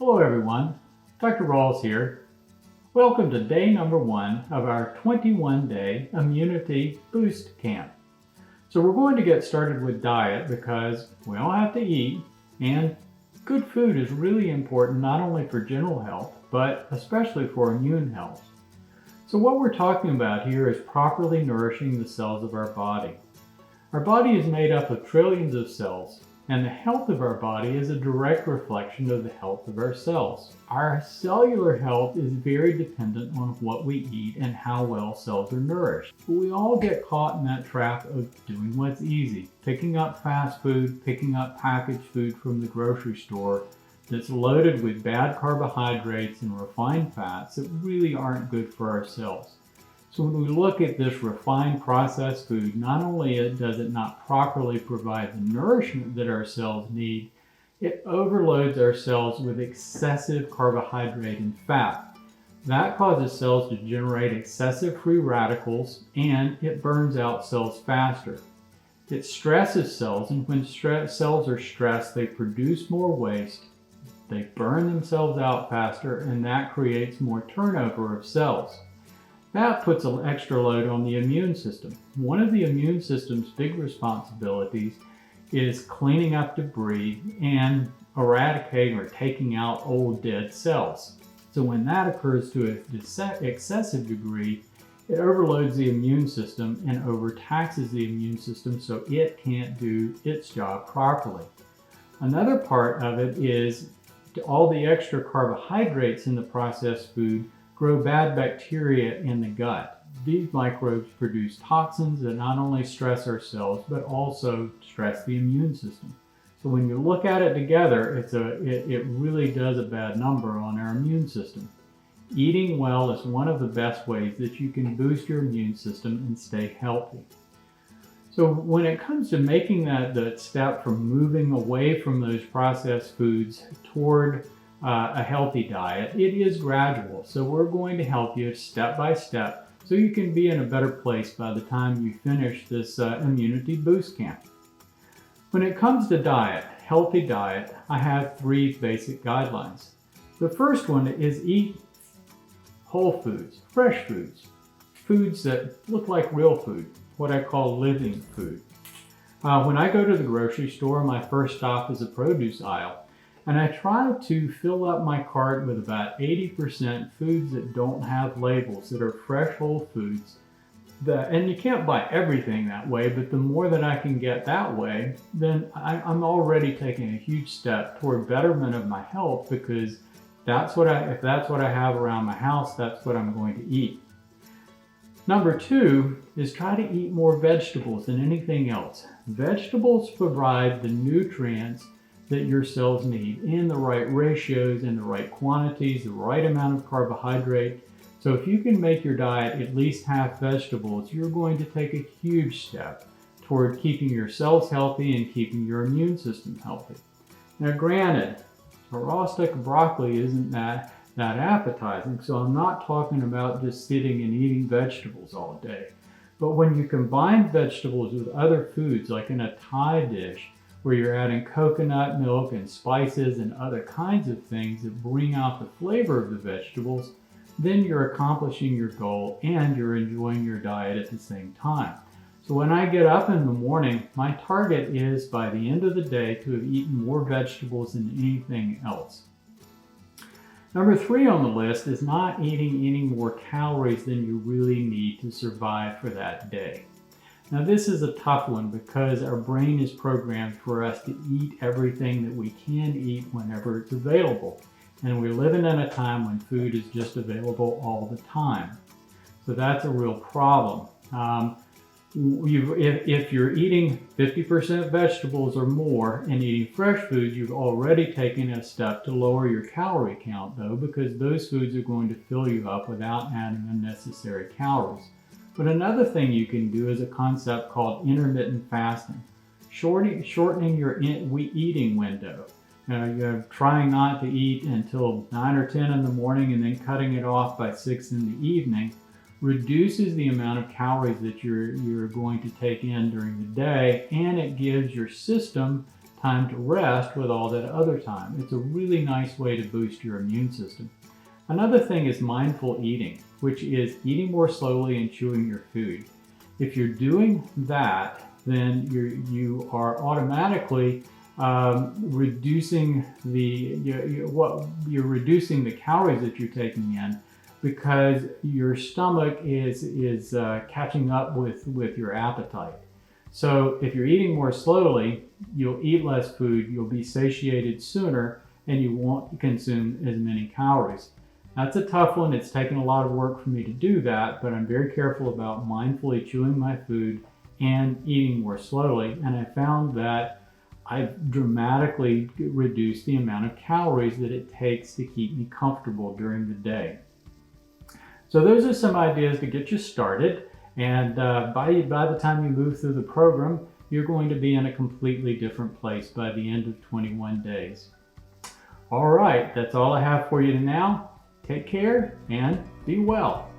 Hello everyone, Dr. Rawls here. Welcome to day number 1 of our 21-day Immunity Boost Camp. So we're going to get started with diet because we all have to eat, and good food is really important not only for general health, but especially for immune health. So what we're talking about here is properly nourishing the cells of our body. Our body is made up of trillions of cells, and the health of our body is a direct reflection of the health of our cells. Our cellular health is very dependent on what we eat and how well cells are nourished. But we all get caught in that trap of doing what's easy, picking up fast food, picking up packaged food from the grocery store that's loaded with bad carbohydrates and refined fats that really aren't good for our cells. So when we look at this refined processed food, not only does it not properly provide the nourishment that our cells need, it overloads our cells with excessive carbohydrate and fat. That causes cells to generate excessive free radicals, and it burns out cells faster. It stresses cells, and when cells are stressed, they produce more waste, they burn themselves out faster, and that creates more turnover of cells. That puts an extra load on the immune system. One of the immune system's big responsibilities is cleaning up debris and eradicating or taking out old dead cells. So when that occurs to an excessive degree, it overloads the immune system and overtaxes the immune system so it can't do its job properly. Another part of it is all the extra carbohydrates in the processed food grow bad bacteria in the gut. These microbes produce toxins that not only stress our cells, but also stress the immune system. So when you look at it together, it really does a bad number on our immune system. Eating well is one of the best ways that you can boost your immune system and stay healthy. So when it comes to making that step from moving away from those processed foods toward a healthy diet, it is gradual. So we're going to help you step by step so you can be in a better place by the time you finish this Immunity Boost Camp. When it comes to diet, healthy diet, I have 3 basic guidelines. The first one is eat whole foods, fresh foods, foods that look like real food, what I call living food. When I go to the grocery store, my first stop is the produce aisle. And I try to fill up my cart with about 80% foods that don't have labels, that are fresh whole foods. And you can't buy everything that way, but the more that I can get that way, then I'm already taking a huge step toward betterment of my health, because if that's what I have around my house, that's what I'm going to eat. Number 2 is try to eat more vegetables than anything else. Vegetables provide the nutrients that your cells need in the right ratios, in the right quantities, the right amount of carbohydrate. So if you can make your diet at least half vegetables, you're going to take a huge step toward keeping your cells healthy and keeping your immune system healthy. Now granted, a raw stick of broccoli isn't that appetizing, so I'm not talking about just sitting and eating vegetables all day. But when you combine vegetables with other foods, like in a Thai dish, where you're adding coconut milk and spices and other kinds of things that bring out the flavor of the vegetables, then you're accomplishing your goal and you're enjoying your diet at the same time. So when I get up in the morning, my target is by the end of the day to have eaten more vegetables than anything else. Number 3 on the list is not eating any more calories than you really need to survive for that day. Now this is a tough one because our brain is programmed for us to eat everything that we can eat whenever it's available. And we're living in a time when food is just available all the time. So that's a real problem. If you're eating 50% vegetables or more and eating fresh foods, you've already taken a step to lower your calorie count though, because those foods are going to fill you up without adding unnecessary calories. But another thing you can do is a concept called intermittent fasting, shortening your eating window. You're trying not to eat until 9 or 10 in the morning and then cutting it off by 6 in the evening reduces the amount of calories that you're going to take in during the day, and it gives your system time to rest with all that other time. It's a really nice way to boost your immune system. Another thing is mindful eating, which is eating more slowly and chewing your food. If you're doing that, then you are automatically reducing you're reducing the calories that you're taking in, because your stomach is catching up with your appetite. So if you're eating more slowly, you'll eat less food, you'll be satiated sooner, and you won't consume as many calories. That's a tough one. It's taken a lot of work for me to do that, but I'm very careful about mindfully chewing my food and eating more slowly. And I found that I've dramatically reduced the amount of calories that it takes to keep me comfortable during the day. So those are some ideas to get you started. And by the time you move through the program, you're going to be in a completely different place by the end of 21 days. All right, that's all I have for you now. Take care and be well.